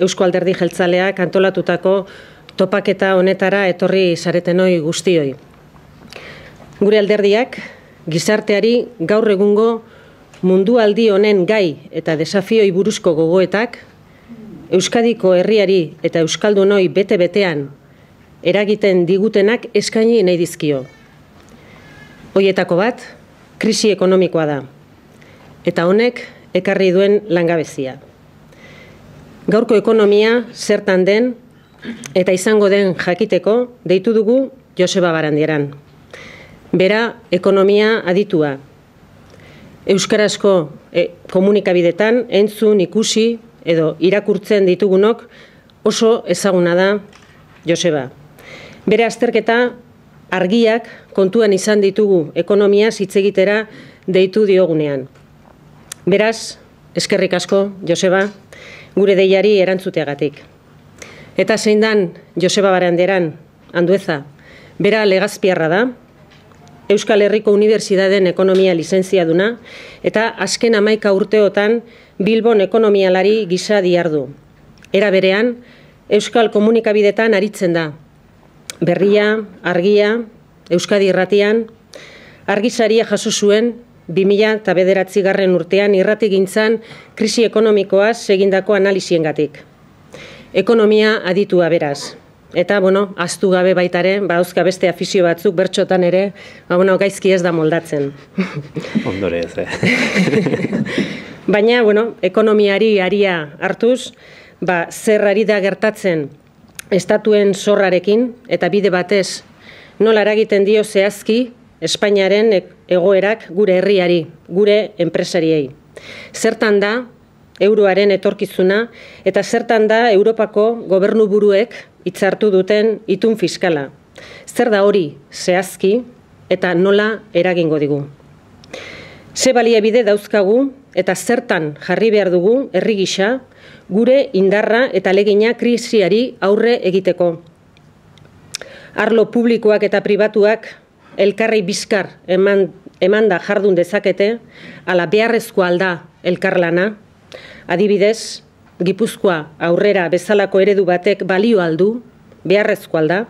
Eusko Alderdi Jeltzaleak antolatutako topaketa honetara etorri zaretenoi guztioi. Gure alderdiak gizarteari gaur egungo mundualdi honen gai eta desafioi buruzko gogoetak, Euskadiko herriari eta euskaldunoi bete-betean eragiten digutenak eskaini nahi dizkio. Hoietako bat, krisi ekonomikoa da, eta honek ekarri duen langabezia. Gaurko ekonomia zertan den eta izango den jakiteko deitu dugu Joseba Barandieran. Bera ekonomia aditua. Euskarazko komunikabidetan entzun, ikusi edo irakurtzen ditugunok oso ezaguna da Joseba. Bere azterketa argiak kontuan izan ditugu ekonomiaz hitz egitera deitu diogunean. Beraz, eskerrik asko, Joseba, gure deiari erantzuteagatik. Eta zein dan Joseba Barandieran, Andueza, bera legazpiarra da, Euskal Herriko Unibertsitateen ekonomia lizentziaduna eta azken 11 urteotan Bilbon ekonomialari gisa dihardu. Era berean, Euskal Komunikabidetan aritzen da. Berria, Argia, Euskadi Irratian, argisaria jaso zuen 2009 urtean irratigintzan krisi ekonomikoaz egindako analisiengatik. Ekonomia aditua beraz. Eta, ahaztu gabe baitare, hauzka beste afizio batzuk bertxotan ere, gaizki ez da moldatzen. Ondore ez, Baina, ekonomiari aria hartuz, zer ari da gertatzen estatuen zorrarekin, eta bide batez, nola eragiten dio zehazki Espainiaren egoerak gure herriari, gure enpresariei. Zertan da euroaren etorkizuna, eta zertan da Europako gobernuburuek hitzartu duten itun fiskala. Zer da hori zehazki eta nola eragingo digu. Ze baliabide dauzkagu eta zertan jarri behar dugu herri gisa gure indarra eta ahalegina krisiari aurre egiteko. Arlo publikoak eta pribatuak elkarrei bizkar emanda jardun dezakete, ala beharrezkoa alda elkarlana. Adibidez, Gipuzkoa aurrera bezalako eredu batek balio aldu, beharrezko alda?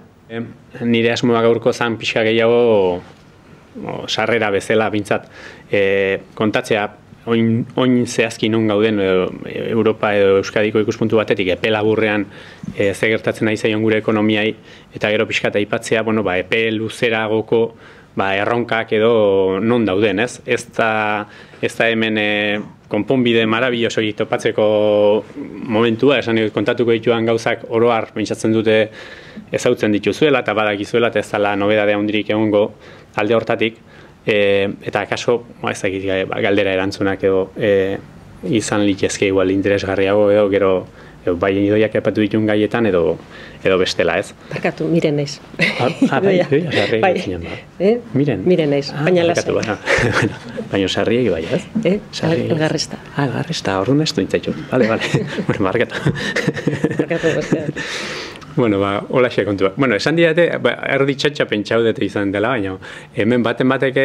Nire asmoa gaurko zan pixka gehiago sarrera bezala bintzat. Kontatzea, oin zehazki non gauden Europa edo Euskadiko ikuspuntu batetik epe laburrean ze gertatzen nahi zaion gure ekonomiai eta gero pixka eta aipatzea, epe luzeragoko erronkak edo non dauden, ez? Ez da hemen konponbide marabillosoik topatzeko momentua, esan kontatuko dituan gauzak oroar pentsatzen dute ezautzen dituzuela eta badakizuela eta ez dela nobedadea handirik egongo alde hortatik, eta kaso, ez dakit galdera erantzunak edo izan litezke igual interesgarriago edo gero bai idoiak epatu ditun gaietan edo bestela, ez? Barkatu, miren naiz. Miren naiz, baina lasai. Baina sarriegi bai, ez? Elgarresta. Elgarresta, orduan ez du intzaitu. Bale. Barkatu. Barkatu bestean. Hola xe kontua. Esan didate, erdi txatxa pentsaudet izan dela, baina hemen batek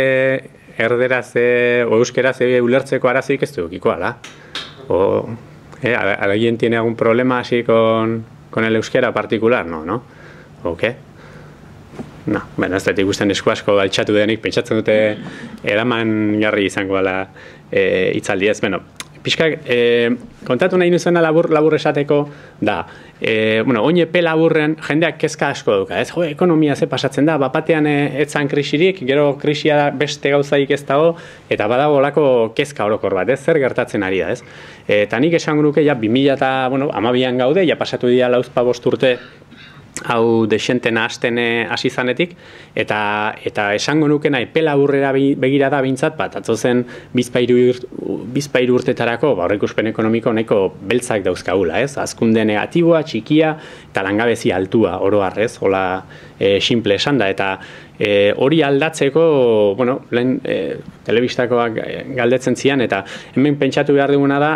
erderaz o euskeraz ulertzeko arazoik ez dukiko, ala? ¿Alguien tiene algún problema así con el euskera particular? No. ¿O qué? No, ez dut ikusten esku asko altxatu denik, pentsatzen dute eraman jarri izango ala hitzaldi ez. Pixkak, kontatu nahi nuzena labur esateko da, oin epe laburren jendeak kezka asko duka, ez? Ekonomia ze pasatzen da, bapatean etzan krisirik, gero krisia beste gauzaik ez dago, eta badago olako kezka orokor bat, ez? Zer gertatzen ari da, ez? Eta nik esango nuke, 2012an gaude, pasatu dira 4-5 urte hau desentena hasten hasi zanetik, eta esango nukena epe laburrera begira da bintzat, atozen bizpairu urtetarako aurreikuspen ekonomiko nahiko beltzak dauzkagula, ez? Hazkunde negatiboa, txikia, eta langabezi altua oro harrez, hola simple esan da, eta hori aldatzeko, lehen telebistakoak galdetzen zian, eta hemen pentsatu behar diguna da,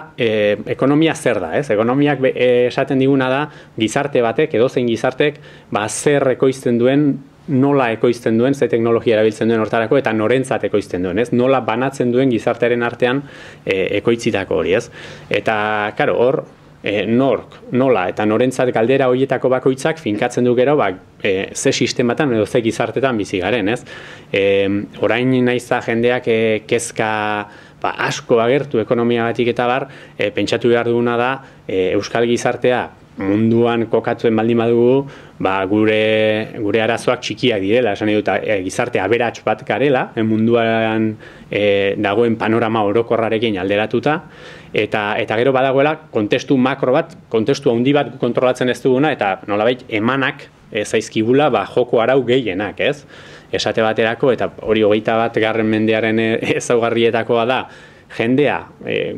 ekonomia zer da, ez? Ekonomiak esaten diguna da, gizarte batek, edozein gizartek, zer ekoizten duen, nola ekoizten duen, ze teknologia erabiltzen duen hortarako, eta norentzat ekoizten duen, ez? Nola banatzen duen gizartearen artean ekoitzitako hori, ez? Eta, karo, hor, nork, nola, eta norentzat galdera horietako bakoitzak finkatzen du gero, ze sistematan edo ze gizartetan bizi garen, ez? Orain naiz da jendeak kezka asko agertu ekonomiagatik eta bar, pentsatu behar duguna da, euskal gizartea munduan kokatzen baldin badugu, gure arazoak txikiak direla, esan dut, gizarte aberats bat garela, munduan dagoen panorama orokorrarekin alderatuta, eta gero badagoela kontestu makro bat, kontestu handi bat kontrolatzen ez duguna, eta nolabait emanak zaizkigula joko arau gehienak, ez? Esate baterako, eta hori 21. mendearen ezaugarrietakoa da, jendea,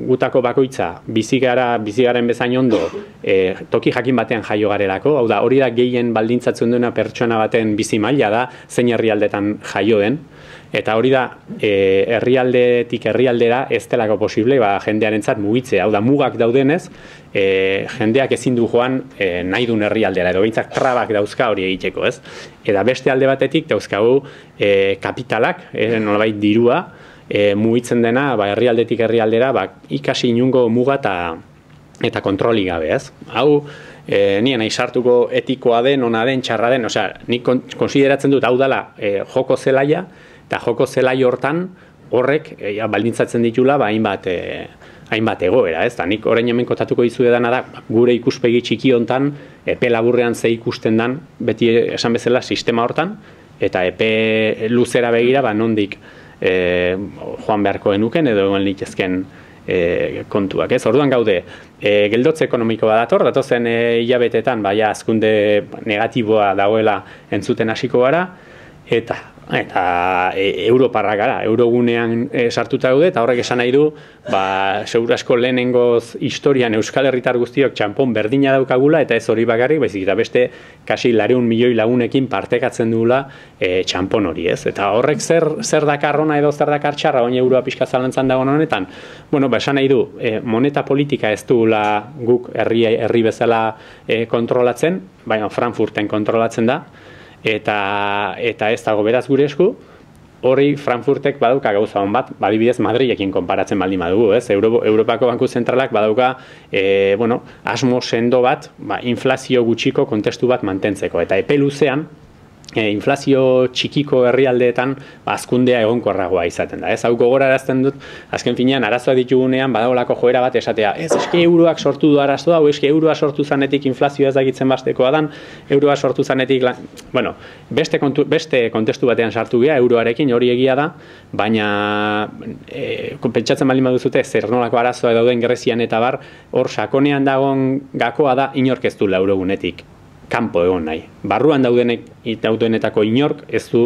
gutako bakoitza, bizigaren bezain ondo, toki jakin batean jaio garelako, hau da, hori da gehien baldintzatzen duena pertsona baten bizi maila da, zein herrialdetan jaio den, eta hori da, herrialdetik herrialdera ez delako posible, jendearentzat mugitzea, hau da, mugak daudenez, jendeak ezin du joan nahi duen herrialdera, edo behintzak trabak dauzka hori egiteko, ez? Eta beste alde batetik dauzkagu kapitalak, nolabait dirua, mugitzen dena herrialdetik herrialdera ikasi inungo muga eta kontroli gabe, ez? Hau, nien nahi sartuko etikoa den, ona den, txarra den, nik konsideratzen dut hau dela joko zelaia, eta joko zelai hortan horrek baldintzatzen ditula hainbat egoera, ez? Nik orain hemen kontatuko dizu edana da, gure ikuspegi txiki hontan, epe laburrean ze ikusten dan, beti esan bezala sistema hortan, eta epe luzera begira, nondik joan beharko genuken edo egon litezken kontuak, ez? Orduan gaude, geldotze ekonomiko badator, datozen hilabetetan hazkunde negatiboa dagoela entzuten hasiko gara, eta Europarra gara, eurogunean sartuta gaude, eta horrek esan nahi du, seguru asko lehenengoz historian Euskal Herritar guztiok txanpon berdina daukagula, eta ez hori bakarrik, baizik eta beste kasi 200 milioi lagunekin partekatzen dugula txanpon hori, ez? Eta horrek zer dakar ona edo zer dakar txarra, oin euroa pixka zalantzan dagoen honetan, esan nahi du, moneta politika ez dugula guk herri bezala kontrolatzen, baina Frankfurten kontrolatzen da, eta ez dago beraz gure esku, hori Frankfurtek badauka gauza hon bat, adibidez Madrilekin konparatzen baldin badugu, ez? Europako Banku Zentralak badauka asmo sendo bat, inflazio gutxiko kontestu bat mantentzeko, eta epe luzean, inflazio txikiko herrialdeetan hazkundea egonkorragoa izaten da, ez? Hau gogorarazten dut, azken finean arazoa ditugunean badagolako joera bat esatea, ez eske euroak sortu du arazoa, hau eske euroa sortu zanetik inflazioa ez dakitzen bastekoa dan, euroa sortu zanetik, beste kontestu batean sartu gea, euroarekin hori egia da, baina pentsatzen baldin baduzute zer nolako arazoa dauden Grezian eta bar, hor sakonean dagoen gakoa da inork ez duela eurogunetik kanpo egon nahi. Barruan daudenetako inork ez du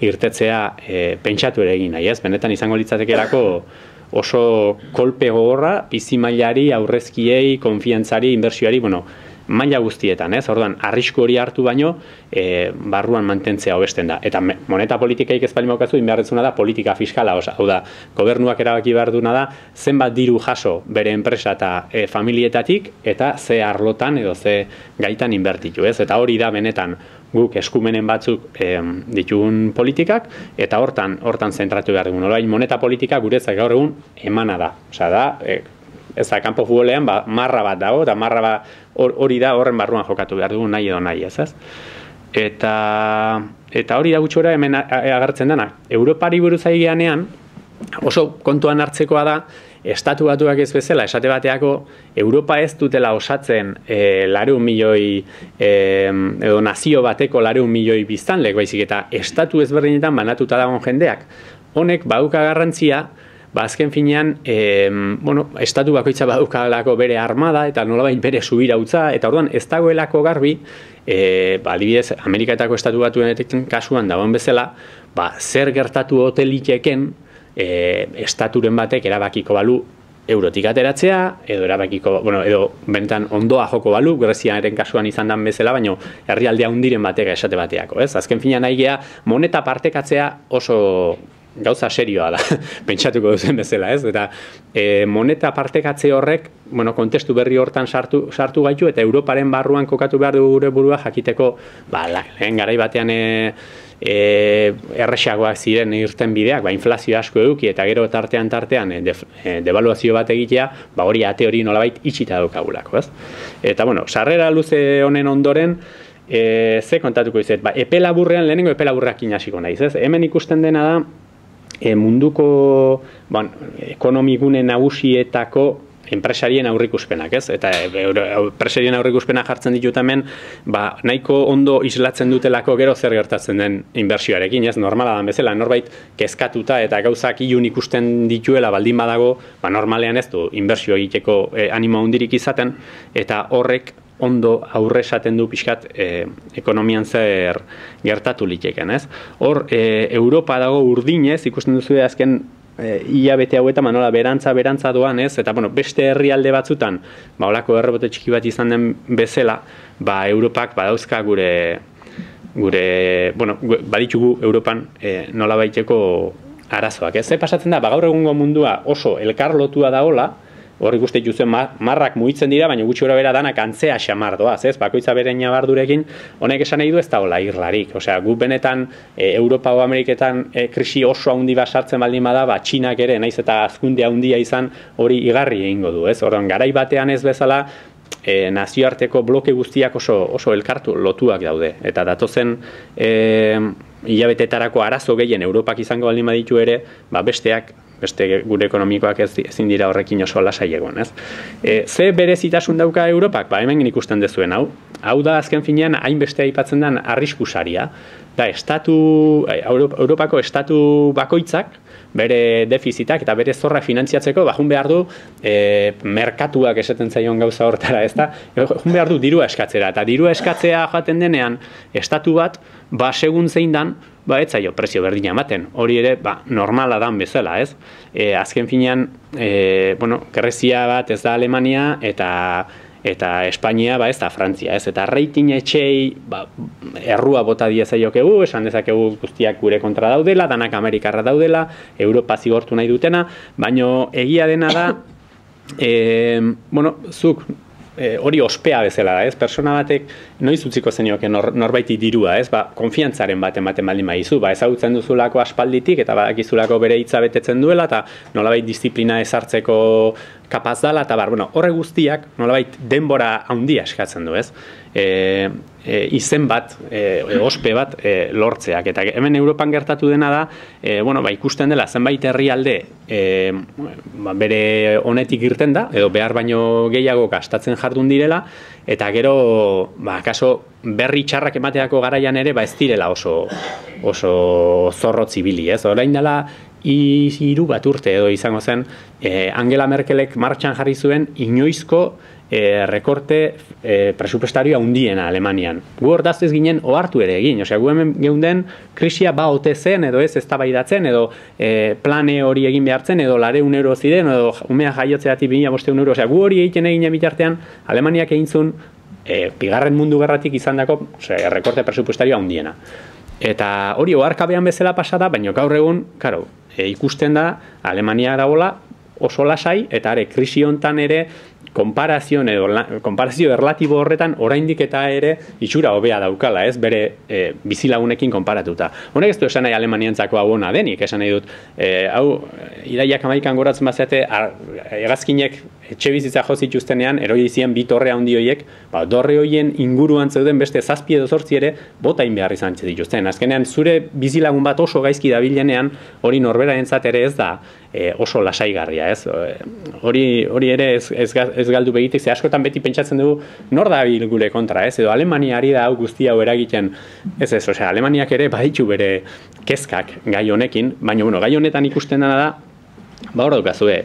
irtetzea pentsatu ere egin nahi, ez? Benetan izango litzatekerako oso kolpe gogorra, bizi mailari, aurrezkiei, konfiantzari, inbertsioari, maila guztietan, ez? Orduan, arrisku hori hartu baino, barruan mantentzea hobesten da. Eta moneta politikaik ez bali maukazu, inbeharretzuna da politika fiskala, hau da, gobernuak erabaki behar duna da, zenbat diru jaso bere enpresa eta familietatik, eta ze arlotan edo ze gaitan inbertitu, ez? Eta hori da benetan guk eskumenen batzuk ditugun politikak, eta hortan zentratu behar dugun. Orain, moneta politika guretzak gaur egun emana da. Osea da, ez da, kanpo futbolean marra bat dago, eta marra hori da horren barruan jokatu behar dugu nahi edo nahi, ez? Eta hori da gutxora hemen agertzen dena. Europari buruz ari geanean, oso kontuan hartzekoa da, estatu batuak ez bezala, esate bateako, Europa ez dutela osatzen 200 milioi, edo nazio bateko 200 milioi biztanlek, baizik eta estatu ezberdinetan banatuta dagoen jendeak. Honek baduka garrantzia, azken finean, estatu bakoitza badaukalako bere armada eta nolabait bere subirautza, eta orduan ez dagoelako garbi, adibidez, Ameriketako estatu batuen kasuan dagoen bezala, zer gertatu hoteliteken estaturen batek erabakiko balu eurotik ateratzea, edo benetan ondoa joko balu, Greziaren kasuan izan dan bezala, baina herrialdea hundiren batek esate bateako, ez? Azken finean nahi gea, moneta partekatzea oso gauza serioa da, pentsatuko duzen bezala, ez? Eta moneta partekatze horrek, bueno, kontestu berri hortan sartu gaitu, eta Europaren barruan kokatu behar dugu gure burua jakiteko, lehen garai batean erresagoak ziren irten bideak, inflazio asko eduki, eta gero tartean devaluazio bat egitea, hori ate hori nolabait itxita daukagulako, ez? Eta, bueno, sarrera luze honen ondoren, ze kontatuko izet, epe laburrean, lehenengo epe laburrak inasiko naiz, ez? Hemen ikusten dena da, munduko ekonomigune nagusietako enpresarien aurrikuspenak, ez? Eta enpresarien aurrikuspenak jartzen ditut hemen, nahiko ondo islatzen dutelako gero zer gertatzen den inbertsioarekin, ez? Normala da bezala, norbait kezkatuta eta gauzak ilun ikusten dituela baldin badago, normalean ez du inbertsio egiteko animo handirik izaten, eta horrek ondo aurre esaten du pixkat ekonomian zer gertatu liteken, ez? Hor, Europa dago urdinez, ikusten duzu azken hilabete hauetan, nola berantza doan, ez? Eta, bueno, beste herrialde batzutan, olako errebote txiki bat izan den bezala, Europak badauzka gure, bueno, baditugu Europan nola baiteko arazoak, ez? Ze pasatzen da, gaur egungo mundua oso elkarlotua daola, hor ikuste dituzuen marrak mugitzen dira, baina gutxi gora bera danak antzea xamar doaz, ez? Bakoitza bere ñabardurekin, honek esan nahi du ez da hola irlarik. Osea, gu benetan Europa o Ameriketan krisi oso handi bat sartzen baldin bada, Txinak ere, naiz eta hazkunde handia izan hori igarri egingo du, ez? Orduan, garai batean ez bezala, nazioarteko bloke guztiak oso elkartu lotuak daude. Eta datozen hilabetetarako arazo gehien Europak izango baldin baditu ere, beste gure ekonomikoak ezin dira horrekin oso lasai egon, ez? Ze berezitasun dauka Europak? Hemen ikusten dezuen hau. Hau da azken finean hainbeste aipatzen den arriskusaria. Da, Europako estatu bakoitzak, bere defizitak eta bere zorra finantziatzeko, jun behar du merkatuak esaten zaion gauza hortara, ez da? Jun behar du dirua eskatzera, eta dirua eskatzea joaten denean, estatu bat, segun zein dan, ez zaio prezio berdina ematen. Hori ere, normala dan bezala, ez? Azken finean, Grezia bat ez da Alemania, eta Espainia ez da Frantzia, ez? Eta rating etxei errua bota diezaiokegu, esan dezakegu guztiak gure kontra daudela, danak Amerikarra daudela, Europa zigortu nahi dutena, baino egia dena da, zuk hori ospea bezala da, ez? Persona batek noiz utziko zenioke norbaiti dirua, ez? Konfiantzaren bat ematen baldin badizu, ezagutzen duzulako aspalditik eta badakizulako bere hitza betetzen duela eta nolabait disiplina ezartzeko kapaz dela, eta horre guztiak nolabait denbora handia eskatzen du, ez? Izen bat, ospe bat lortzeak. Eta hemen Europan gertatu dena da, ikusten dela zenbait herrialde bere honetik irten da, edo behar baino gehiago gastatzen jardun direla, eta gero, kaso berri txarrak emateako garaian ere, ez direla oso zorro zibili, ez? Orain dela, 3 urte edo izango zen, Angela Merkelek martxan jarri zuen inoizko rekorte presupuestarioa handiena Alemanian. Gu hor ez ginen ohartu ere egin, osea, gu hemen geunden krisia ote zen, edo ez eztabaidatzen, edo plane hori egin behartzen, edo 200 euro ziren, edo umea jaiotzeatik 2500 euro, osea, gu hori egiten egin bitartean, Alemaniak egin zuen, bigarren mundu gerratik izandako rekorte presupuestarioa handiena. Eta hori oharkabean bezala pasada, baina gaur egun, ikusten da, Alemania dagoela oso lasai, eta krisi hontan ere, konparazio erlatibo horretan oraindik eta ere itxura hobea daukala, ez? Bere bizilagunekin konparatuta. Honek ez du esan nahi Alemaniantzako hau ona denik, esan nahi dut, hau iraiak 11 goratzen bazate, hegazkinek etxe bizitza jo zituztenean, erori zien 2 torre handi horiek, dorre horien inguruan zeuden beste 7 edo 8 ere botain behar izan dituzten. Azkenean, zure bizilagun bat oso gaizki dabilenean, hori norberarentzat ere ez da oso lasaigarria, ez? Hori ere ez galdu begitik, ze askotan beti pentsatzen dugu nor da gure kontra, ez? Edo Alemania ari da hau guztia hau eragiten, ez, osea, Alemaniak ere baditu bere kezkak gai honekin, baina, gai honetan ikusten dena da, hor daukazue,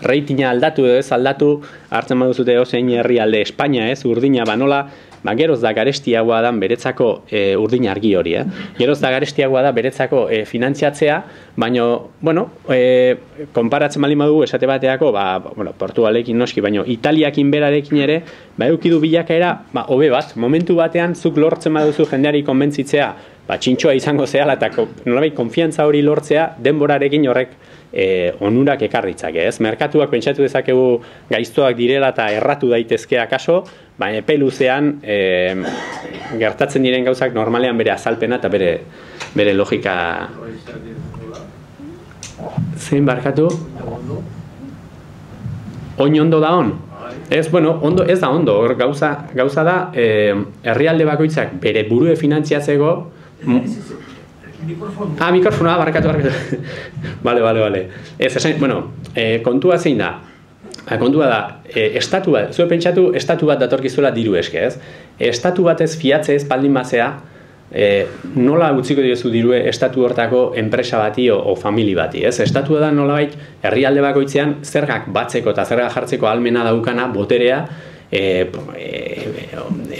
ratinga aldatu edo ez aldatu, hartzen baduzute ozein herrialde Espainia, ez? Urdina, nola, geroz da garestiagoa da beretzako urdin argi hori, geroz da garestiagoa da beretzako finantziatzea, baina, bueno, konparatzen baldin badugu esate bateako, Portugalekin noski, baina Italiakin berarekin ere, edukidu bilakaera, hobe bat, momentu batean zuk lortzen baduzu jendeari konbentzitzea, txintxoa izango zehala eta nolabait konfiantza hori lortzea denborarekin horrek onurak ekarritzake, ez? Merkatuak pentsatu dezakegu gaiztoak direla eta erratu daitezke akaso, baina epe luzean gertatzen diren gauzak normalean bere azalpena eta bere logika. Zein barkatu? Oin ondo da on? Ez, bueno, ondo ez da ondo, gauza da herrialde bakoitzak bere burue finantziatzeko. Mikrofonoa, barkatu. Bale. Bueno, kontua zein da? Kontua da, estatu bat, zuen pentsatu, estatu bat datorkizuela diru eske, ez? Estatu batez fiatze ez baldin bazea, nola utziko diozu dirue estatu hortako enpresa bati o famili bati, ez? Estatua da nolabait herrialde bakoitzean zergak batzeko eta zergak jartzeko ahalmena daukana boterea,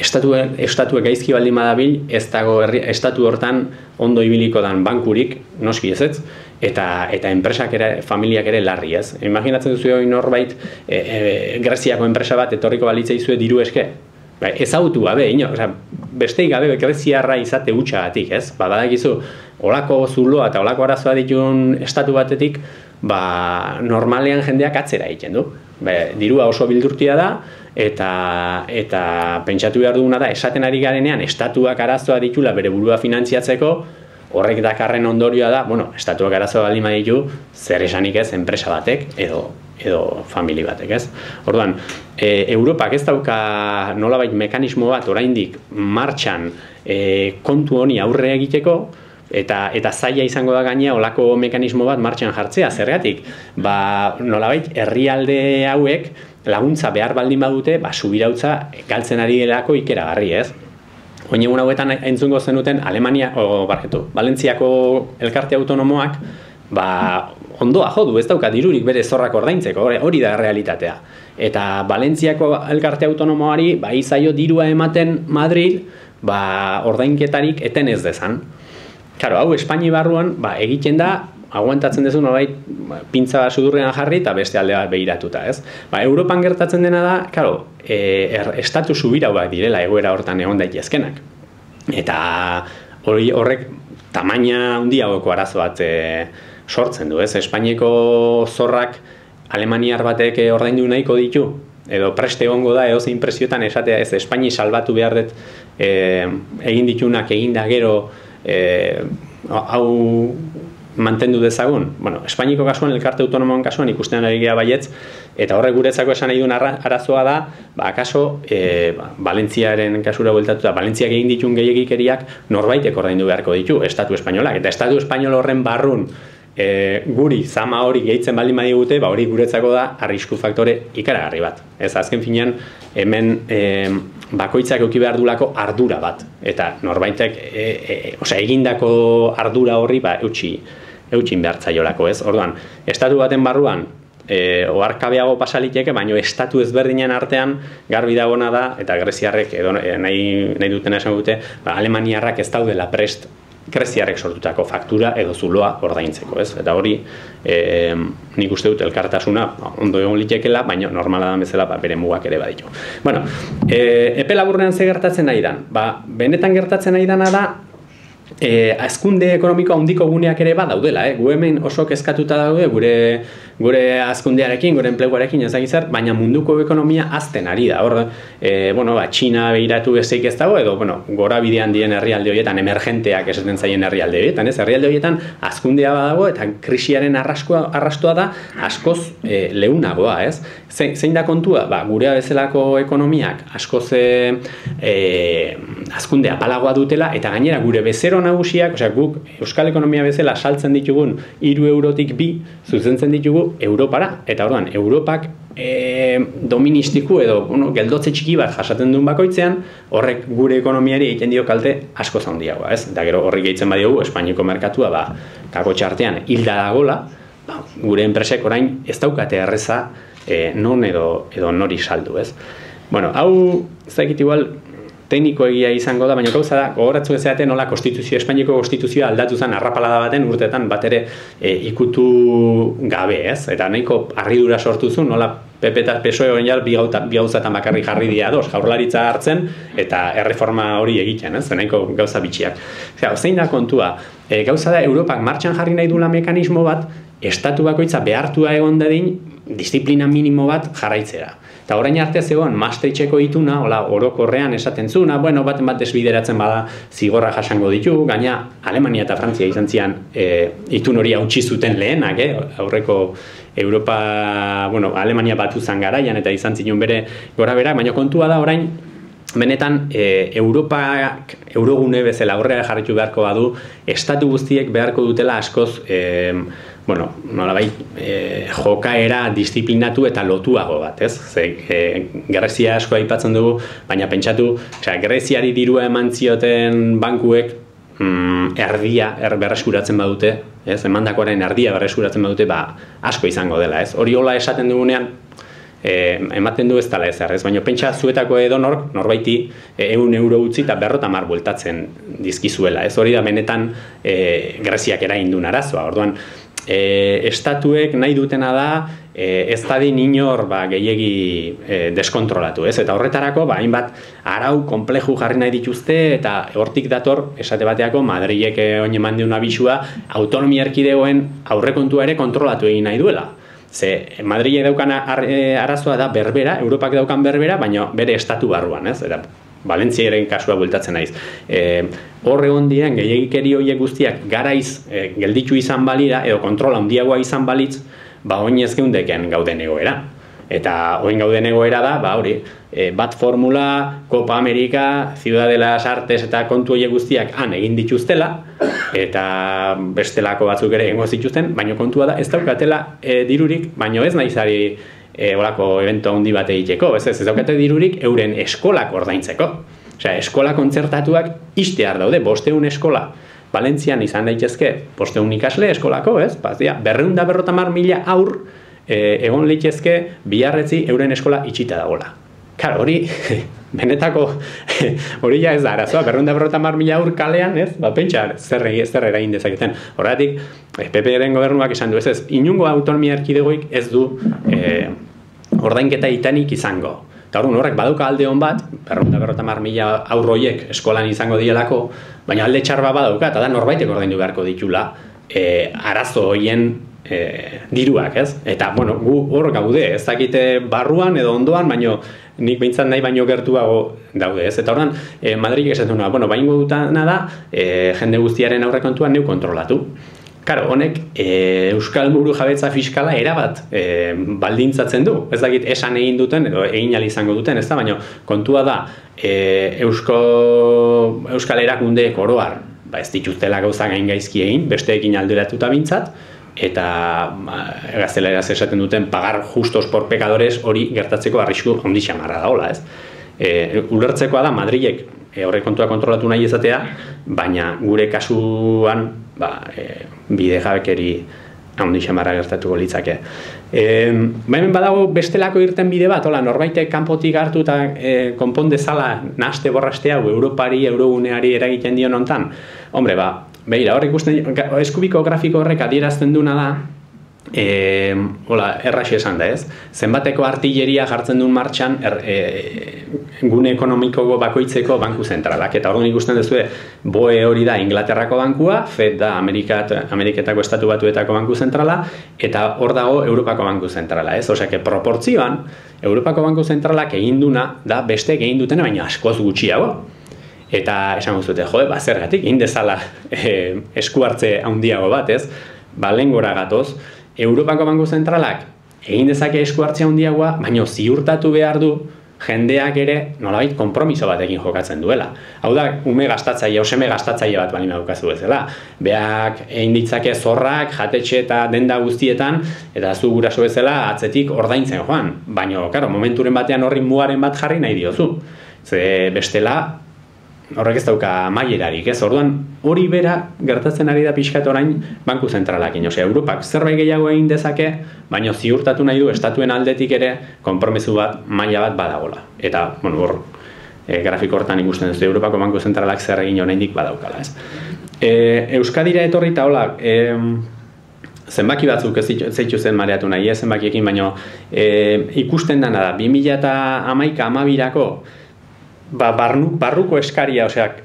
estatuek gaizki baldin badabil, ez dago estatu hortan ondo ibiliko dan bankurik, noski ezetz, eta enpresak ere, familiak ere larri, ez? Imaginatzen duzu norbait Greziako enpresa bat etorriko balitzaizue diru eske? Ezagutu gabe, besteik gabe greziarra izate hutxagatik, ez? Badakizu, olako zuloa eta olako arazoa dituen estatu batetik, normalean jendeak atzera egiten du. Dirua oso bildurtia da, eta pentsatu behar duguna da, esaten ari garenean, estatuak arazoa ditula bere burua finantziatzeko, horrek dakarren ondorioa da, estatuak arazoa baldin baditu, zer esanik ez, enpresa batek, edo famili batek, ez? Orduan, Europak ez dauka nolabait mekanismo bat oraindik martxan kontu honi aurre egiteko, eta zaila izango da gainea olako mekanismo bat martxan jartzea, zergatik, nolabait herrialde hauek laguntza behar baldin badute, subirautza galtzen ari delako ikeragarri, ez? Oin egun hauetan entzungo zenuten Valentziako elkarte autonomoak ondoa jodu, ez dauka dirurik bere zorrak ordaintzeko, hori da realitatea. Eta Valentziako elkarte autonomoari izaio dirua ematen Madrid, ordainketarik eten ez dezan. Karo, hau Espaini barruan egiten da, aguantatzen dezu nolait pintza sudurrean jarri eta beste alde bat begiratuta, ez? Europan gertatzen dena da, karo, estatu subirauak direla egoera hortan egon daitezkenak. Eta horrek tamaina handiagoko arazo bat sortzen du, ez? Espainiako zorrak alemaniar batek ordaindu nahiko ditu, edo preste egongo da, edozein presiotan esatea, ez Espaini salbatu behar dut egin ditunak eginda gero hau mantendu dezagun. Espainiko kasuan, elkarte autonomoan kasuan ikusten ari gea baietz, eta horrek guretzako esan nahi duen arazoa da, akaso, Valentziaren kasura bueltatuta, Valentziak egin ditun gehiagikeriak norbaitek ordaindu beharko ditu, estatu espainolak, eta estatu espainol horren barrun guri zama hori gehitzen baldin badigute, hori guretzako da arrisku faktore ikaragarri bat. Ez azken finean, hemen bakoitzak eduki behar dulako ardura bat, eta norbaitek egindako ardura horri eutxin behartzaiolako, ez? Orduan, estatu baten barruan oharkabeago pasaliteke, baina estatu ezberdinen artean garbi dagona da, eta greziarrek nahi dutena esan dute, alemaniarrak ez daudela prest greziarrek sortutako faktura edo zuloa ordaintzeko, ez? Eta hori nik uste dut elkartasuna ondo egon litekela, baina normala da bezala bere mugak ere baditu. Epe laburrean ze gertatzen nahi dan? Benetan gertatzen nahi dana da hazkunde ekonomiko handiko guneak ere badaudela, gu hemen oso kezkatuta daude gure hazkundearekin, gure enpleguarekin ezagizar, baina munduko ekonomia hazten ari da. Hor, Txina behiratu ezeik ez dago, edo gora bidean diren herrialde horietan, emergenteak esaten zaien herrialde horietan, herrialde horietan hazkundea badago eta krisiaren arrastoa da askoz leunagoa, ez? Zein da kontua? Gurea bezalako ekonomiak askoz hazkundea apalagoa dutela, eta gainera gure bezero nagusiak, guk euskal ekonomia bezala saltzen ditugun 3 eurotik 2 zuzentzen ditugu Europara, eta orduan, Europak doministiku edo geldotze txiki bat jasaten duen bakoitzean, horrek gure ekonomiari egiten dio kalte asko handiagoa, ez? Eta gero horrik gehitzen badiogu, Espainiako merkatua kako txartean hilda dagola, gure enpresek orain ez daukate erreza non edo nori saldu, ez? Hau, ez dakit igual, teknikoegia izango da, baina gauza da, gogoratzu ezaten nola Espainiako konstituzioa aldatu zen arrapalada baten urtetan bat ere ikutu gabe, ez? Eta nahiko harridura sortu zuen, nola PP eta PSOE hori bi gauzatan bakarrik jarri dira ados, jaurlaritza hartzen eta erreforma hori egiten, ez? Nahiko gauza bitxiak. Zein da kontua? Gauza da, Europak martxan jarri nahi duela mekanismo bat, estatu bakoitza behartua egon dadin disiplina minimo bat jarraitzera. Eta orain arte zegoen Maastrichteko ituna, orokorrean esaten zuna, baten bat desbideratzen bada zigorra jasango ditu, gaina Alemania eta Frantzia izan zian itun hori hautsi zuten lehenak, aurreko Europa, Alemania batu zan garaian eta izan zion bere gora berak, baina kontua da orain, benetan Europak, eurogune bezala aurrera jarritu beharko badu, estatu guztiek beharko dutela askoz, nolabait, jokaera disiplinatu eta lotuago bat, ez? Grezia asko aipatzen dugu, baina pentsatu, Greziari dirua eman zioten bankuek erdia berreskuratzen badute, ez? Emandakoaren erdia berreskuratzen badute, asko izango dela, ez? Hori hola esaten dugunean, ematen du ez dela ezer, ez? Baina pentsa zuetako edonork, norbaiti 100 euro utzi eta 50 bueltatzen dizkizuela, ez? Hori da benetan Greziak eragin duen arazoa, orduan, estatuek nahi dutena da ez dadin inor gehiegi deskontrolatu, ez? Eta horretarako hainbat arau konpleju jarri nahi dituzte eta hortik dator esate bateako Madrilek oin eman diun abisua autonomia erkidegoen aurrekontua ere kontrolatu egin nahi duela. Ze Madrilek daukan arazoa da berbera, Europak daukan berbera, baina bere estatu barruan, ez? Eta Valentziaren kasua bueltatzen naiz. Hor egon diren gehiagikeri horiek guztiak garaiz gelditu izan balira, edo kontrola handiagoa izan balitz, oin ez geundeken gauden egoera. Eta oin gauden egoera da, hori, bat formula, Copa America, Ciudadelas Artes eta kontu horiek guztiak han egin dituztela, eta bestelako batzuk ere egingo zituzten, baina kontua da, ez daukatela dirurik, baina ez naizari olako evento handi bat egiteko, ez daukate dirurik euren eskolak ordaintzeko. Osea, eskola kontzertatuak istear daude, 500 eskola. Valentzian izan daitezke 500 ikasle eskolako, ez? 250.000 aur egon leitezke biharretzi euren eskola itxita dagoela. Karo, hori, benetako, hori ja ez da arazoa, 250.000 aur kalean, ez? Pentsa, zer eragin dezaketen. Horregatik, PP-ren gobernuak esan du, ez, inungo autonomia erkidegoik ez du ordainketa itanik izango. Eta horrek badauka alde hon bat, 250.000 aur horiek eskolan izango dielako, baina alde txarba badauka, eta da norbaitek ordaindu beharko ditula arazo horien diruak, ez? Eta, gu hor gaude, ez dakite barruan edo ondoan, baino nik behintzat nahi baino gertuago daude, ez? Eta horren, Madrid esaten duena, baingo dutana da, jende guztiaren aurrekontuan neu kontrolatu. Karo, honek Euskal Burujabetza fiskala erabat baldintzatzen du. Ez dakit esan egin duten, edo egin ahal izango duten, ez da? Baina kontua da, Euskal erakundeek oroar, ez dituztela gauza gain gaizki egin, besteekin alderatuta bintzat, eta gazteleraz esaten duten pagar justos por pecadores hori gertatzeko arrisku handi xamarra daola, ez? Ulertzekoa da, Madrilek aurrekontua kontrolatu nahi izatea, baina gure kasuan bide jabekeri handi xamarra gertatuko litzake. Hemen badago bestelako irten bide bat, norbaitek kanpotik hartu eta konpon dezala nahaste borraste hau Europari, Euroguneari eragiten dion hontan. Hombre, begira, hor ikusten, eskubiko grafiko horrek adierazten duna da, erraxi esan da, ez? Zenbateko artilleria jartzen duen martxan gune ekonomiko bakoitzeko banku zentralak. Eta orduan ikusten duzue, BOE hori da Inglaterrako bankua, FED da Ameriketako Estatu Batuetako banku zentrala, eta hor dago Europako banku zentrala, ez? Osea, proportzioan, Europako banku zentralak egin duna da besteek egin dutena, baina askoz gutxiago. Eta esan guztute, zergatik, egin dezala esku hartze handiago bat, ez? Lehen gora gatoz, Europako banku zentralak egin dezake esku hartzea handiagoa, baina ziurtatu behar du jendeak ere nolabait konpromiso batekin jokatzen duela. Hau da, ume gastatzaile, seme gastatzaile bat balima dukazu bezala. Beak egin ditzake zorrak, jatetxe eta denda guztietan, eta zu guraso bezala atzetik ordaintzen joan. Baina, momenturen batean horri mugaren bat jarri nahi diozu. Ze bestela, horrek ez dauka mailerarik, ez? Orduan, hori bera gertatzen ari da pixkat orain banku zentralakin. Osea, Europak zerbait gehiago egin dezake, baina ziurtatu nahi du estatuen aldetik ere konpromiso bat, maila bat badagola. Eta, hor, grafiko hortan ikusten duzu, Europako Banku Zentralak zer egin oraindik badaukala, ez. Euskadira etorri eta hola, zenbaki batzuk ez zaituzen mareatu nahi, zenbakiekin, baina ikusten dena da, 2011-12-erako barruko eskaria, oseak,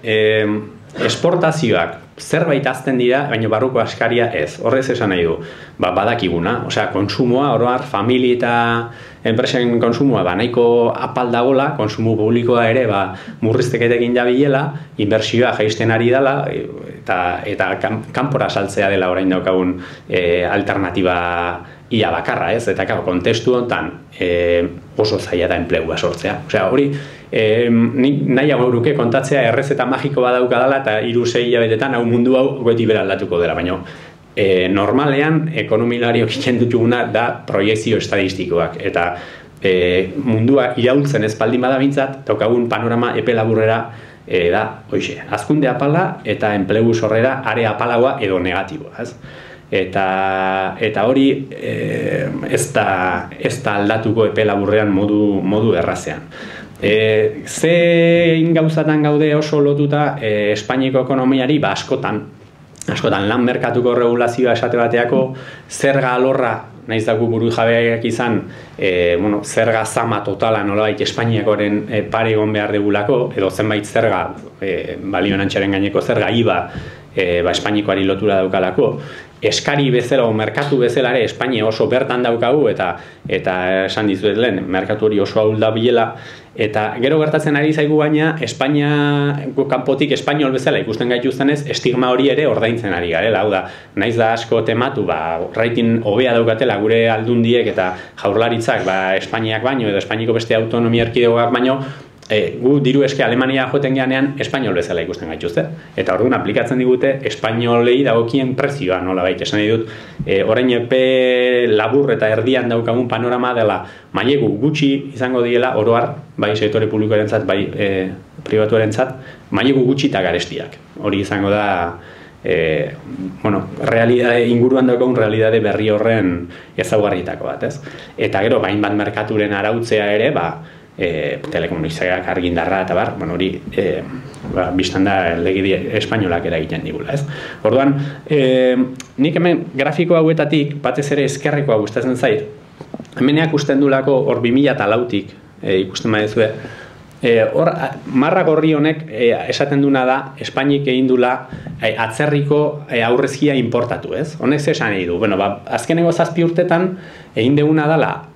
esportazioak zerbait azten dira, baina barruko eskaria ez. Horrez esan nahi du, badakiguna, osea, konsumoa, oroar, familia eta enpresen konsumoa nahiko apal dagola, konsumo publikoa ere murrizteketekin jabilela, inbertsioa jaisten ari dela, eta kanpora saltzea dela orain daukagun alternatiba ia bakarra, ez? Eta kontestu honetan oso zaila da enplegua sortzea. Osea, hori nahi hau euruke kontatzea errezeta magiko badauka dela eta 3-6 hilabetetan hau mundu hau goeti bera aldatuko dela, baina normalean ekonomilariok egiten dutuguna da proiekzio estadistikoak eta mundua iraultzen ez baldin bada bintzat, daukagun panorama epe laburrera da, hoxe, hazkunde apala eta enplegu sorrera are apalagoa edo negatiboa, ez? Eta hori ez da aldatuko epe laburrean modu errazean. Zein gauzatan gaude oso lotuta Espainiako ekonomiari askotan lan merkatuko regulazioa esate bateako zerga alorra nahiz dago buru jabeak izan zerga zama totala nolabait Espainiakoren pare egon behar degulako edo zenbait zerga balioerantzaren gaineko zerga IVA Espainikoari lotura daukalako eskari bezala o merkatu bezala ere Espainia oso bertan daukagu eta esan dizuet lehen merkatu hori oso ahul da bilela eta gero gertatzen ari zaigu baina Espainia kanpotik espainol bezala ikusten gaituztenez estigma hori ere ordaintzen ari garela, hau da, naiz da asko tematu, rating hobea daukatela gure aldundiek eta jaurlaritzak Espainiak baino edo Espainiko beste autonomia erkidegoak baino gu diru eske Alemania joten geanean espainol bezala ikusten gaituzte. Eta orduan aplikatzen digute espainolei dagokien prezioa nolabait esan nahi dut. Orain epe labur eta erdian daukagun panorama dela mailegu gutxi izango diela oroar, bai sektore publikoarentzat, bai pribatuarentzat, mailegu gutxi eta garestiak. Hori izango da inguruan daukagun realitate berri horren ezaugarrietako bat, ez? Eta gero bain bat merkaturen arautzea ere, telekomunikazioak argindarra eta hori bistan da legedi espainolak eragiten digula, ez? Orduan, nik hemen grafiko hauetatik, batez ere ezkerrekoa gustatzen zait, hemeneak usten dulako hor 2004-tik ikusten badezue, hor marra gorri honek esaten duna da Espainik egin dula atzerriko aurrezkia importatu, ez? Honek ze esan nahi du, azkenengo 7 urtetan egin deguna dela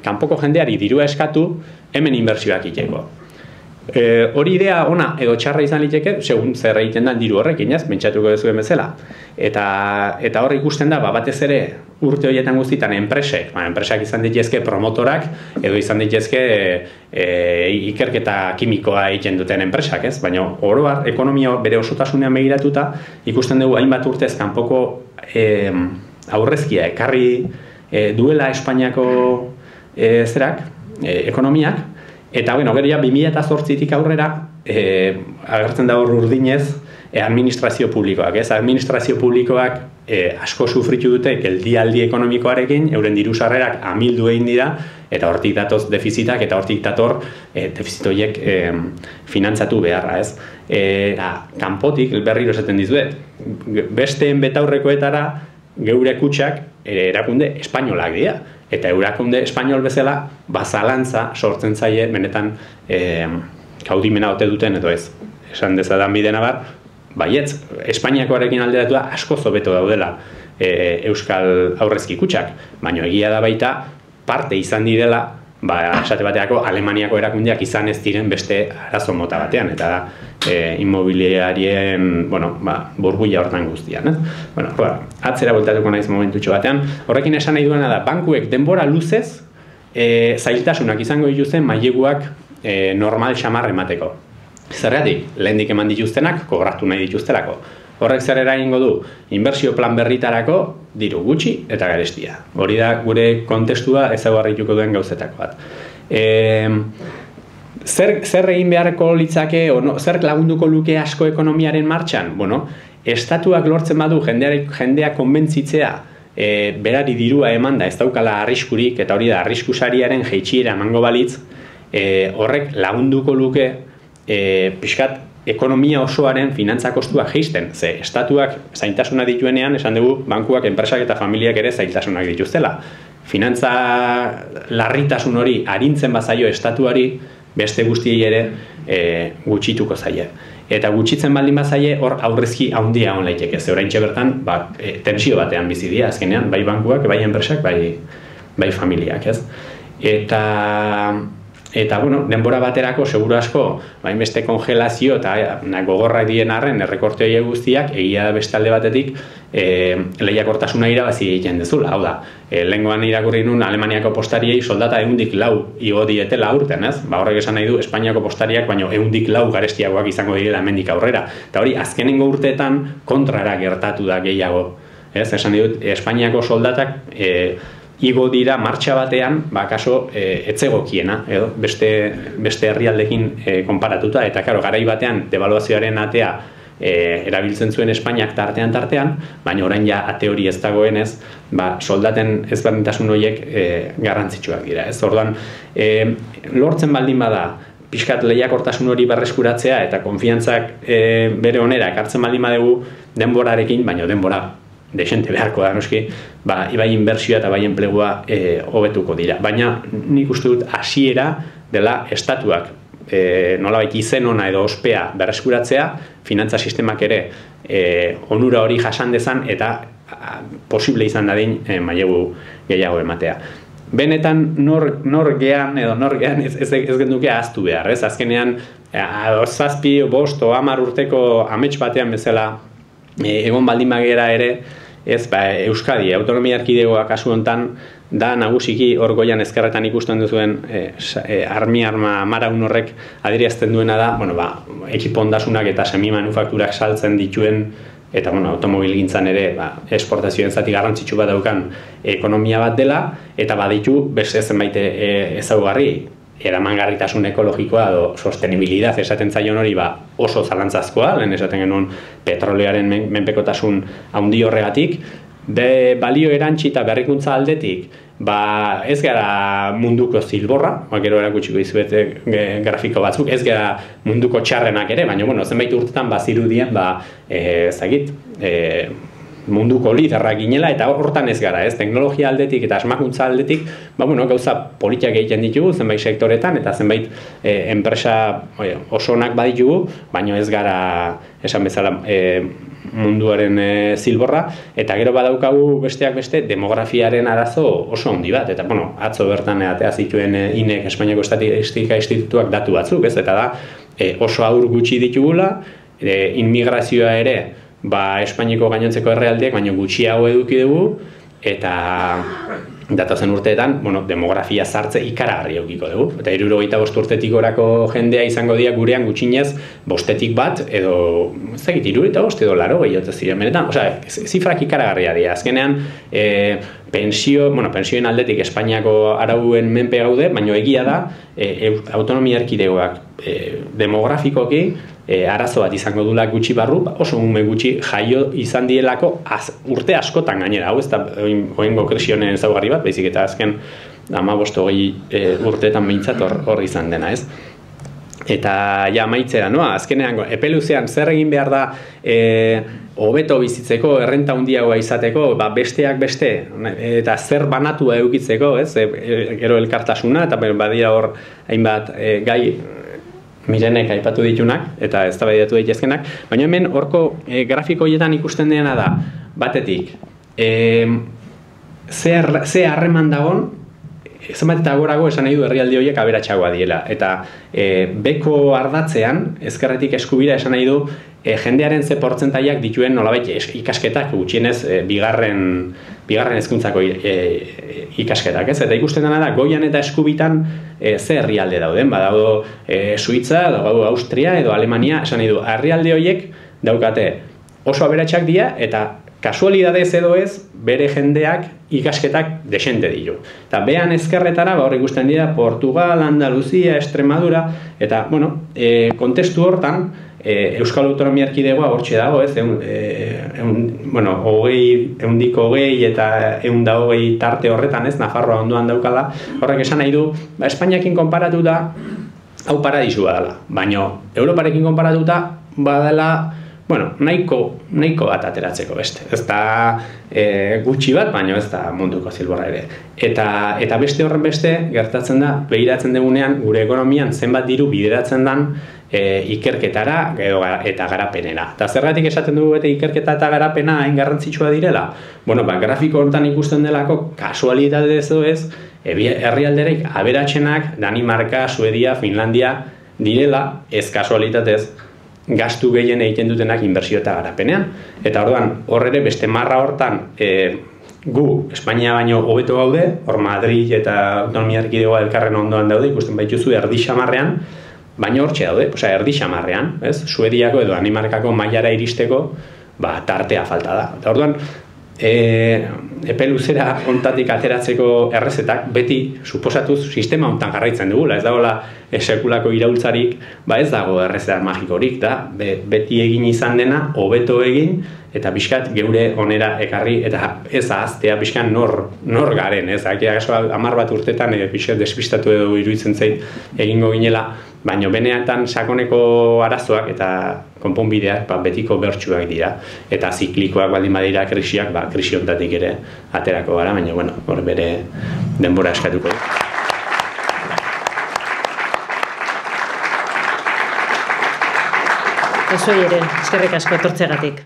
kanpoko jendeari dirua eskatu hemen inbertsioak iteko. Hori idea ona edo txarra izan liteke, segun zer egiten da diru horrekin, ez? Pentsatuko duzuen bezala. Eta hor ikusten da, batez ere urte horietan guztietan enpresak izan ditezke promotorak edo izan ditezke ikerketa kimikoa egiten duten enpresak, ez? Baina oroar ekonomia bere osotasunean begiratuta ikusten dugu hainbat urtez kanpoko aurrezkia ekarri duela Espainiako ekonomiak, eta gero ja 2008-tik aurrera agertzen da hor urdinez administrazio publikoak, ez? Administrazio publikoak asko sufritu dute geldialdi ekonomikoarekin, euren diru sarrerak amildu egin dira, eta hortik datoz defizitak, eta hortik dator defizit horiek finantzatu beharra, ez? Kanpotik berriro esaten dizuet, besteen betaurrekoetara geure kutxak erakunde espainolak dira. Eta erakunde espainol bezala zalantza sortzen zaie benetan kaudimena ote duten edo ez. Esan dezadan bidena baietz, Espainiakoarekin alderatua asko hobeto daudela euskal aurrezki kutxak, baina egia da baita parte izan direla esate bateako Alemaniako erakundeak izan ez diren beste arazo mota batean, eta da inmobiliarien burbuila hortan guztian. Atzera bueltatuko naiz momentutxo batean. Horrekin esan nahi duena da, bankuek denbora luzez zailtasunak izango dituzten maileguak normal xamar emateko. Zergatik, lehendik eman dituztenak, kobratu nahi dituztelako. Horrek zer eragingo du, inbertsio plan berritarako diru gutxi eta garestia. Hori da gure kontestua ezaugarrituko duen gauzetako bat. Zer egin beharko litzake, zer lagunduko luke asko ekonomiaren martxan? Estatuak lortzen badu jendea konbentzitzea berari dirua emanda ez daukala arriskurik, eta hori da arriskusariaren jeitsiera emango balitz, horrek lagunduko luke pixkat ekonomia osoaren finantza kostua jeisten. Ze, estatuak zaintasuna dituenean, esan dugu, bankuak, enpresak eta familiak ere zaintasunak dituztela. Finantza larritasun hori arintzen bazaio estatuari, beste guztiei ere gutxituko zaie. Eta gutxitzen baldin bazaie, hor aurrezki handia on laiteke. Ze oraintxe bertan, tensio batean bizi dira azkenean, bai bankuak, bai enpresak, bai familiak, ez? Eta bueno, denbora baterako, seguru asko, hainbeste kongelazio eta gogorrak dien arren, errekorte horiek guztiak, egia da beste alde batetik, lehiakortasuna irabazi egiten dezula. Hau da, lehengoan irakurri nun Alemaniako postariei soldata 104 igo dietela aurten, ez? Horrek esan nahi du, Espainiako postariak, baino 104 garestiagoak izango direla hemendik aurrera. Eta hori, azkenengo urteetan kontrara gertatu da gehiago. Ez, esan dut, Espainiako soldatak igo dira martxa batean, kaso etzegokiena, edo beste herrialdekin konparatuta, eta karo, garai batean devaluazioaren atea erabiltzen zuen Espainiak tartean, baina orain ja ate hori ez dagoenez, soldaten ezberdintasun horiek garrantzitsuak dira. Ez orduan, lortzen baldin bada, pixkat lehiakortasun hori berreskuratzea eta konfiantzak bere onera ekartzen baldin badugu denborarekin, baina denbora desente beharko da, noski, bai inbertsioa eta bai enplegua hobetuko dira. Baina nik uste dut hasiera dela estatuak nolabait izen ona edo ospea berreskuratzea, finantza sistemak ere onura hori jasan dezan eta posible izan dadin mailegu gehiago ematea. Benetan nor gean edo nor gean ez genduke ahaztu behar, ez? Azkenean 7, 5 o 10 urteko amets batean bezala egon baldin bagera ere, ez, Euskadi, autonomia erkidegoa kasu hontan, da nagusiki hor goian ezkerretan ikusten duzuen arma maraun horrek adierazten duena da, ekipo ondasunak eta semi-manufakturak saltzen dituen, eta automobilgintzan ere esportazioen zati garrantzitsu bat daukan ekonomia bat dela, eta baditu beste zenbait ezaugarri, eramangarritasun ekologikoa edo sostenibilidad esaten zaion hori oso zalantzazkoa, lehen esaten genuen petrolearen menpekotasun handi horregatik, balio erantsi eta berrikuntza aldetik, ez gara munduko zilborra, gero erakutsiko dizuet grafiko batzuk, ez gara munduko txarrenak ere, baina zenbait urtetan bazirudien, munduko liderrak ginela, eta hortan ez gara, teknologia aldetik eta asmakuntza aldetik, gauza politiak egiten ditugu, zenbait sektoretan, eta zenbait enpresa osonak baditugu, baina ez gara, esan bezala, munduaren zilborra, eta gero badaukagu besteak beste demografiaren arazo oso handi bat, eta atzo bertan atea zituen INEk, Espainiako Estatistika Institutuak datu batzuk, eta da oso haur gutxi ditugula, inmigrazioa ere, Espainiako gainontzeko herrialdeek, baina gutxiago eduki dugu, eta datozen urteetan, demografia zartze ikaragarri edukiko dugu. Eta 75 urtetik gorako jendea izango dira gurean gutxinez 5 bat, edo, ez dakit, 75 edo 80 ziren benetan. Zifrak ikaragarria dira. Azkenean, pensioen aldetik Espainiako arauen menpe gaude, baina egia da, autonomia erkidegoak demografikoki, arazo bat izango dula gutxi barru, oso ume gutxi jaio izan dielako urte askotan gainera, hau ez da oengo kresionen ezaugarri bat, baizik eta azken 15-20 urteetan behintzat hor izan dena, ez? Eta ja amaitzera, azkenean epeluzean zer egin behar da hobeto bizitzeko, errenta handiagoa izateko, besteak beste, eta zer banatua edukitzeko, ez? Gero elkartasuna, eta badira hor hainbat gai Mirenek aipatu ditunak, eta eztabaidatu daitezkenak, baina hemen horko grafiko horietan ikusten dena da, batetik, ze harreman dagon, zenbat eta gorago esan nahi du herrialde horiek aberatsagoa diela, eta beko ardatzean, ezkerretik eskubira esan nahi du, jendearen ze portzentaiak dituen nolabait ikasketak, gutxienez bigarren hezkuntzako ikasketak, ez? Eta ikusten dena da, goian eta eskubitan ze herrialde dauden, badaudo Suitza, dago Austria edo Alemania, esan nahi du, herrialde horiek daukate oso aberatsak dira, eta kasualidadez edo ez, bere jendeak ikasketak desente ditu. Eta behan ezkerretara, hor ikusten dira, Portugal, Andaluzia, Extremadura, eta, kontestu hortan, Euskal Autonomia Erkidegoa hortxe dago, ez? 120 eta 120 tarte horretan, ez? Nafarroa ondoan daukala. Horrek esan nahi du, Espainiakin konparatuta, hau paradisu badala, baina Europarekin konparatuta badala, bueno, nahiko bat ateratzeko beste. Ez da gutxi bat, baina ez da munduko zilborra ere. Eta beste horren beste, gertatzen da, begiratzen dugunean, gure ekonomian zenbat diru bideratzen dan ikerketara eta garapenera. Eta zergatik esaten dugu bete ikerketa eta garapena hain garrantzitsua direla? Bueno, grafiko hortan ikusten delako, kasualitate edo ez, herrialderik aberatsenak Danimarka, Suedia, Finlandia direla, ez kasualitatez, gastu gehien egiten dutenak inbertsio eta garapenean. Eta orduan, hor ere beste marra hortan gu Espainia baino hobeto gaude, hor Madrid eta autonomia erkidegoa elkarren ondoan daude, ikusten baituzu erdi xamarrean, baina hortxe daude, erdi xamarrean, Suediako edo Danimarkako mailara iristeko, tartea falta da. Eta orduan, epe luzera hontatik ateratzeko errezetak beti suposatuz sistema hontan jarraitzen dugula, ez dagoela sekulako iraultzarik, ez dago errezeta magikorik, da beti egin izan dena, hobeto egin, eta pixkat geure onera ekarri, eta ez ahaztea pixkan nor garen, ez, 10 bat urtetan pixkat despistatu edo iruditzen zait egingo ginela, baina benetan sakoneko arazoak eta konponbideak betiko bertsuak dira, eta ziklikoak baldin badira krisiak, krisi hontatik ere aterako gara, baina hor bere denbora eskatuko du. Ez hori ere, eskerrik asko etortzegatik.